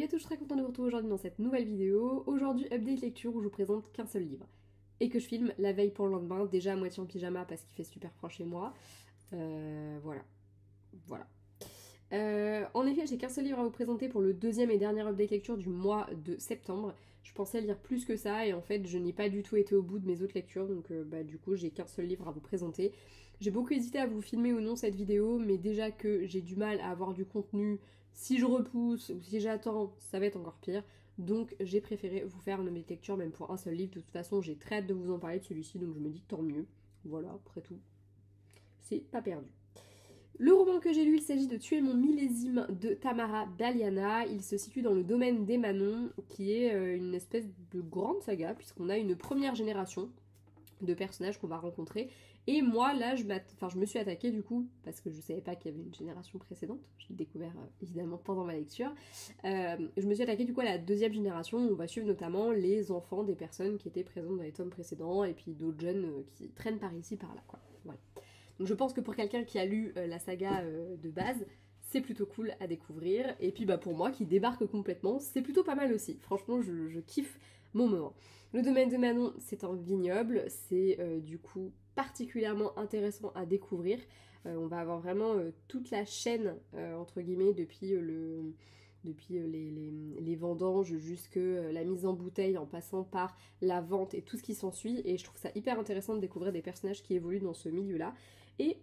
Salut à tous, je suis très contente de vous retrouver aujourd'hui dans cette nouvelle vidéo. Aujourd'hui, update lecture où je vous présente qu'un seul livre. Et que je filme la veille pour le lendemain, déjà à moitié en pyjama parce qu'il fait super froid chez moi. Voilà. En effet, j'ai qu'un seul livre à vous présenter pour le deuxième et dernier update lecture du mois de septembre. Je pensais lire plus que ça et en fait je n'ai pas du tout été au bout de mes autres lectures, donc du coup j'ai qu'un seul livre à vous présenter. J'ai beaucoup hésité à vous filmer ou non cette vidéo, mais déjà que j'ai du mal à avoir du contenu, si je repousse ou si j'attends, ça va être encore pire. Donc j'ai préféré vous faire une update lecture même pour un seul livre. De toute façon j'ai très hâte de vous en parler de celui-ci, donc je me dis tant mieux. Voilà, après tout, c'est pas perdu. Le roman que j'ai lu, il s'agit de Tuer mon millésime de Tamara Baliana. Il se situe dans le domaine des Manons, qui est une espèce de grande saga, puisqu'on a une première génération de personnages qu'on va rencontrer. Et moi, là, je me suis attaquée du coup, parce que je savais pas qu'il y avait une génération précédente. Je l'ai découvert évidemment pendant ma lecture. Je me suis attaquée du coup à la deuxième génération, où on va suivre notamment les enfants des personnes qui étaient présentes dans les tomes précédents, et puis d'autres jeunes qui traînent par ici, par là, quoi. Voilà. Donc je pense que pour quelqu'un qui a lu la saga de base, c'est plutôt cool à découvrir. Et puis pour moi qui débarque complètement, c'est plutôt pas mal aussi. Franchement, je kiffe mon moment. Le domaine de Manon, c'est un vignoble. C'est du coup particulièrement intéressant à découvrir. On va avoir vraiment toute la chaîne, entre guillemets, depuis les vendanges jusqu'à la mise en bouteille en passant par la vente et tout ce qui s'ensuit. Et je trouve ça hyper intéressant de découvrir des personnages qui évoluent dans ce milieu-là. Et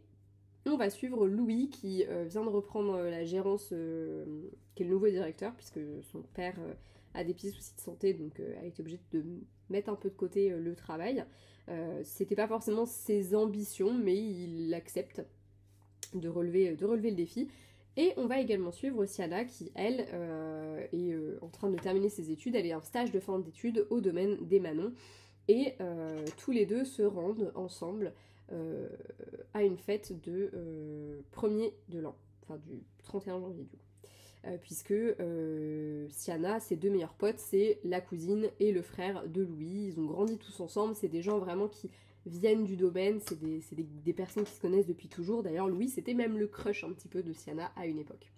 on va suivre Louis qui vient de reprendre la gérance, qui est le nouveau directeur, puisque son père a des petits soucis de santé, donc a été obligé de mettre un peu de côté le travail. C'était pas forcément ses ambitions, mais il accepte de relever le défi. Et on va également suivre Siana qui, elle, est en train de terminer ses études. Elle est en stage de fin d'études au domaine des Manons. Et tous les deux se rendent ensemble à une fête de 1er de l'an, enfin du 31 janvier du coup. Puisque Siana, ses deux meilleurs potes, c'est la cousine et le frère de Louis. Ils ont grandi tous ensemble, c'est des gens vraiment qui viennent du domaine, c'est des personnes qui se connaissent depuis toujours. D'ailleurs, Louis, c'était même le crush un petit peu de Siana à une époque.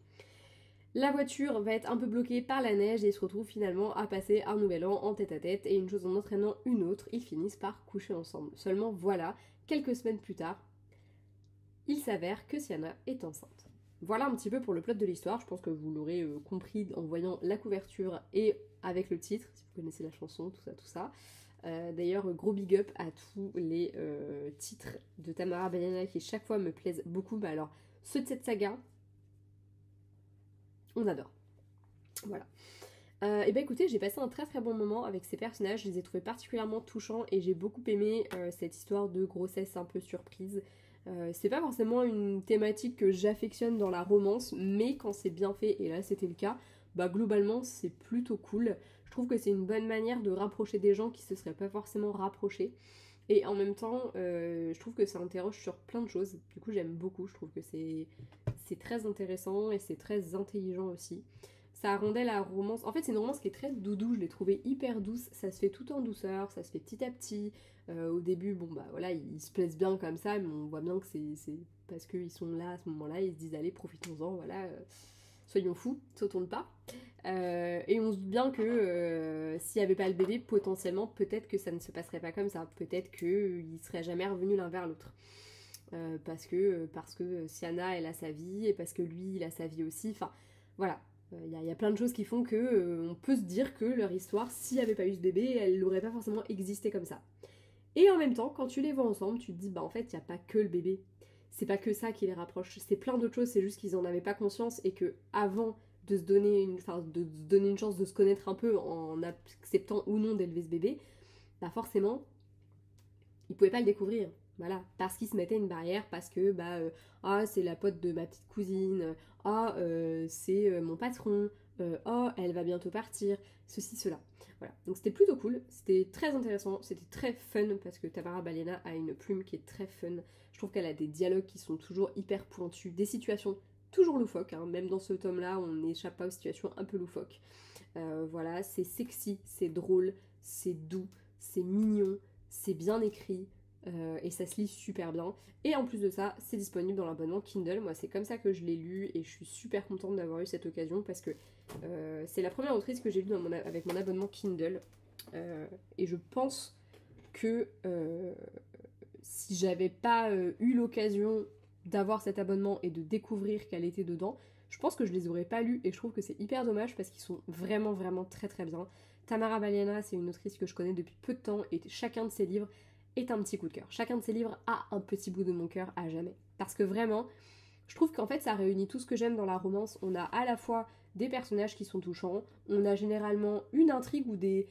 La voiture va être un peu bloquée par la neige et ils se retrouvent finalement à passer un nouvel an en tête-à-tête et une chose en entraînant une autre, ils finissent par coucher ensemble. Seulement voilà, quelques semaines plus tard, il s'avère que Siana est enceinte. Voilà un petit peu pour le plot de l'histoire, je pense que vous l'aurez compris en voyant la couverture et avec le titre, si vous connaissez la chanson, tout ça. D'ailleurs, gros big up à tous les titres de Tamara Baliana qui chaque fois me plaisent beaucoup. Bah alors, ceux de cette saga, on adore. Voilà. Et bah écoutez, j'ai passé un très très bon moment avec ces personnages, je les ai trouvés particulièrement touchants et j'ai beaucoup aimé cette histoire de grossesse un peu surprise. C'est pas forcément une thématique que j'affectionne dans la romance, mais quand c'est bien fait, et là c'était le cas, bah globalement c'est plutôt cool. Je trouve que c'est une bonne manière de rapprocher des gens qui se seraient pas forcément rapprochés. Et en même temps, je trouve que ça interroge sur plein de choses. Du coup j'aime beaucoup, je trouve que c'est très intéressant et c'est très intelligent aussi. Ça rendait la romance... En fait, c'est une romance qui est très doudou, je l'ai trouvée hyper douce. Ça se fait tout en douceur, ça se fait petit à petit. Au début, bon bah voilà, ils se plaisent bien comme ça, mais on voit bien que c'est parce qu'ils sont là à ce moment-là, ils se disent allez, profitons-en, voilà, soyons fous, sautons le pas. Et on se doute bien que s'il n'y avait pas le bébé, potentiellement, peut-être que ça ne se passerait pas comme ça. Peut-être qu'ils ne seraient jamais revenus l'un vers l'autre. Parce que Siana, elle a sa vie, et parce que lui, il a sa vie aussi. Enfin, voilà. Il y a plein de choses qui font que on peut se dire que leur histoire, s'il n'y avait pas eu ce bébé, elle n'aurait pas forcément existé comme ça. Et en même temps, quand tu les vois ensemble, tu te dis, bah en fait, il n'y a pas que le bébé. C'est pas que ça qui les rapproche. C'est plein d'autres choses, c'est juste qu'ils en avaient pas conscience et que avant de se donner une chance de se connaître un peu en acceptant ou non d'élever ce bébé, bah forcément, ils pouvaient pas le découvrir. Voilà, parce qu'ils se mettaient une barrière, parce que c'est la pote de ma petite cousine, c'est mon patron, elle va bientôt partir, ceci, cela. Voilà, donc c'était plutôt cool, c'était très intéressant, c'était très fun, parce que Tamara Baliana a une plume qui est très fun. Je trouve qu'elle a des dialogues qui sont toujours hyper pointus, des situations toujours loufoques, hein. Même dans ce tome-là, on n'échappe pas aux situations un peu loufoques. Voilà, c'est sexy, c'est drôle, c'est doux, c'est mignon, c'est bien écrit. et ça se lit super bien. Et en plus de ça, c'est disponible dans l'abonnement Kindle. Moi, c'est comme ça que je l'ai lu et je suis super contente d'avoir eu cette occasion parce que c'est la première autrice que j'ai lue avec mon abonnement Kindle. Et je pense que si j'avais pas eu l'occasion d'avoir cet abonnement et de découvrir qu'elle était dedans, je pense que je les aurais pas lus et je trouve que c'est hyper dommage parce qu'ils sont vraiment vraiment très très bien. Tamara Valiana, c'est une autrice que je connais depuis peu de temps et chacun de ses livres est un petit coup de cœur. Chacun de ses livres a un petit bout de mon cœur à jamais. Parce que vraiment, je trouve qu'en fait ça réunit tout ce que j'aime dans la romance. On a à la fois des personnages qui sont touchants, on a généralement une intrigue des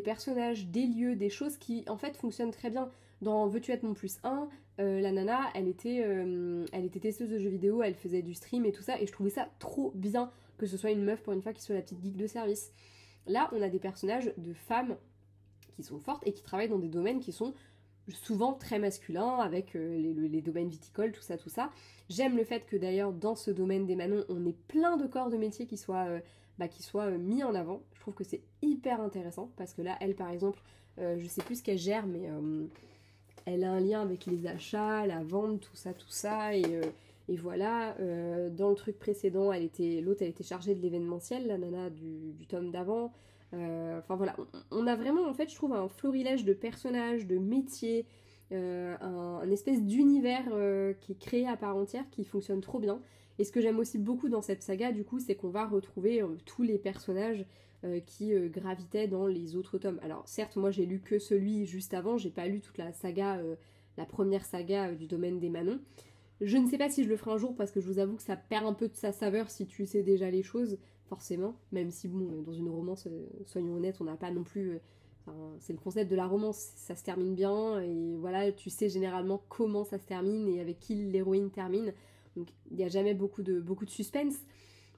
personnages, des lieux, des choses qui en fait fonctionnent très bien. Dans Veux-tu être mon plus 1, la nana, elle était testeuse de jeux vidéo, elle faisait du stream et tout ça, et je trouvais ça trop bien que ce soit une meuf pour une fois qui soit la petite geek de service. Là, on a des personnages de femmes qui sont fortes et qui travaillent dans des domaines qui sont souvent très masculins, avec les domaines viticoles, tout ça. J'aime le fait que d'ailleurs, dans ce domaine des Manons, on ait plein de corps de métier qui soient mis en avant. Je trouve que c'est hyper intéressant, parce que là, elle, par exemple, je sais plus ce qu'elle gère, mais elle a un lien avec les achats, la vente, tout ça, et voilà. Dans le truc précédent, l'autre, elle était chargée de l'événementiel, la nana du tome d'avant. Enfin voilà, on a vraiment, en fait, je trouve, un florilège de personnages, de métiers, un espèce d'univers qui est créé à part entière, qui fonctionne trop bien. Et ce que j'aime aussi beaucoup dans cette saga, du coup, c'est qu'on va retrouver tous les personnages qui gravitaient dans les autres tomes. Alors certes, moi j'ai lu que celui juste avant, j'ai pas lu toute la saga, la première saga du domaine des Manons. Je ne sais pas si je le ferai un jour parce que je vous avoue que ça perd un peu de sa saveur si tu sais déjà les choses, forcément. Même si bon, dans une romance, soyons honnêtes, on n'a pas non plus... c'est le concept de la romance, ça se termine bien et voilà, tu sais généralement comment ça se termine et avec qui l'héroïne termine. Donc il n'y a jamais beaucoup de suspense.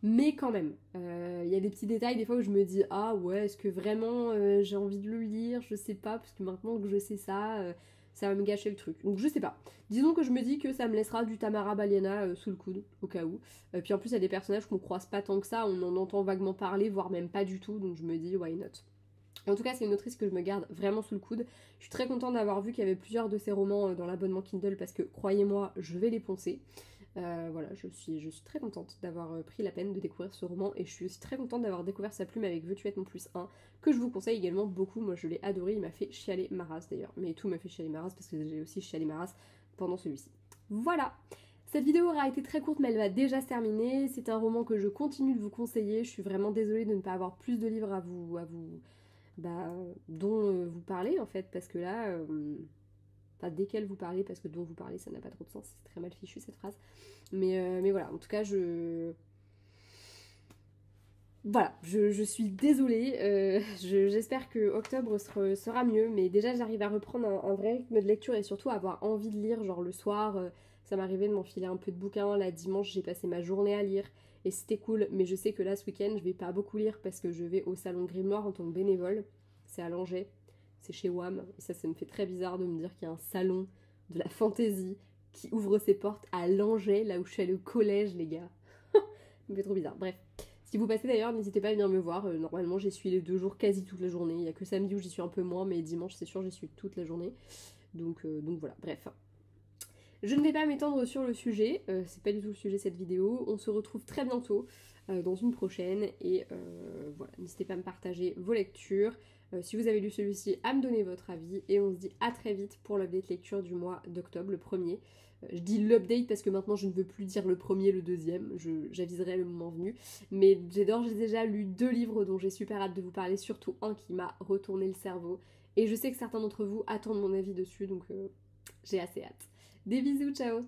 Mais quand même, y a des petits détails des fois où je me dis ah ouais, est-ce que vraiment j'ai envie de le lire, je sais pas, parce que maintenant que je sais ça, ça va me gâcher le truc. Donc je sais pas. Disons que je me dis que ça me laissera du Tamara Valiana sous le coude, au cas où. Puis en plus il y a des personnages qu'on croise pas tant que ça, on en entend vaguement parler, voire même pas du tout, donc je me dis why not. En tout cas, c'est une autrice que je me garde vraiment sous le coude. Je suis très contente d'avoir vu qu'il y avait plusieurs de ses romans dans l'abonnement Kindle parce que, croyez-moi, je vais les poncer. Voilà, je suis très contente d'avoir pris la peine de découvrir ce roman et je suis aussi très contente d'avoir découvert sa plume avec Veux-tu être mon plus 1 que je vous conseille également beaucoup. Moi je l'ai adoré, il m'a fait chialer ma race d'ailleurs, mais tout m'a fait chialer ma race parce que j'ai aussi chialé ma race pendant celui-ci. Voilà, cette vidéo aura été très courte mais elle va déjà se terminer. C'est un roman que je continue de vous conseiller. Je suis vraiment désolée de ne pas avoir plus de livres dont vous parlez en fait, parce que là pas desquels vous parlez, parce que dont vous parlez ça n'a pas trop de sens, c'est très mal fichu cette phrase, mais voilà, en tout cas je suis désolée, j'espère que octobre sera mieux, mais déjà j'arrive à reprendre un vrai rythme de lecture et surtout avoir envie de lire, genre le soir, ça m'arrivait de m'enfiler un peu de bouquins, là dimanche j'ai passé ma journée à lire, et c'était cool, mais je sais que là ce week-end je vais pas beaucoup lire parce que je vais au salon Grimoire en tant que bénévole, c'est à Langeais, c'est chez WAM, et ça me fait très bizarre de me dire qu'il y a un salon de la fantaisie qui ouvre ses portes à Langeais, là où je suis allée au collège les gars, ça me fait trop bizarre, bref. Si vous passez d'ailleurs, n'hésitez pas à venir me voir. Normalement, j'y suis les 2 jours quasi toute la journée. Il n'y a que samedi où j'y suis un peu moins, mais dimanche, c'est sûr, j'y suis toute la journée. Donc voilà, bref. Je ne vais pas m'étendre sur le sujet. C'est pas du tout le sujet de cette vidéo. On se retrouve très bientôt dans une prochaine. Et voilà, n'hésitez pas à me partager vos lectures. Si vous avez lu celui-ci, à me donner votre avis. Et on se dit à très vite pour l'update lecture du mois d'octobre, le premier. Je dis l'update parce que maintenant je ne veux plus dire le premier, le deuxième, j'aviserai le moment venu. Mais j'ai déjà lu 2 livres dont j'ai super hâte de vous parler, surtout un qui m'a retourné le cerveau. Et je sais que certains d'entre vous attendent mon avis dessus, donc j'ai assez hâte. Des bisous, ciao!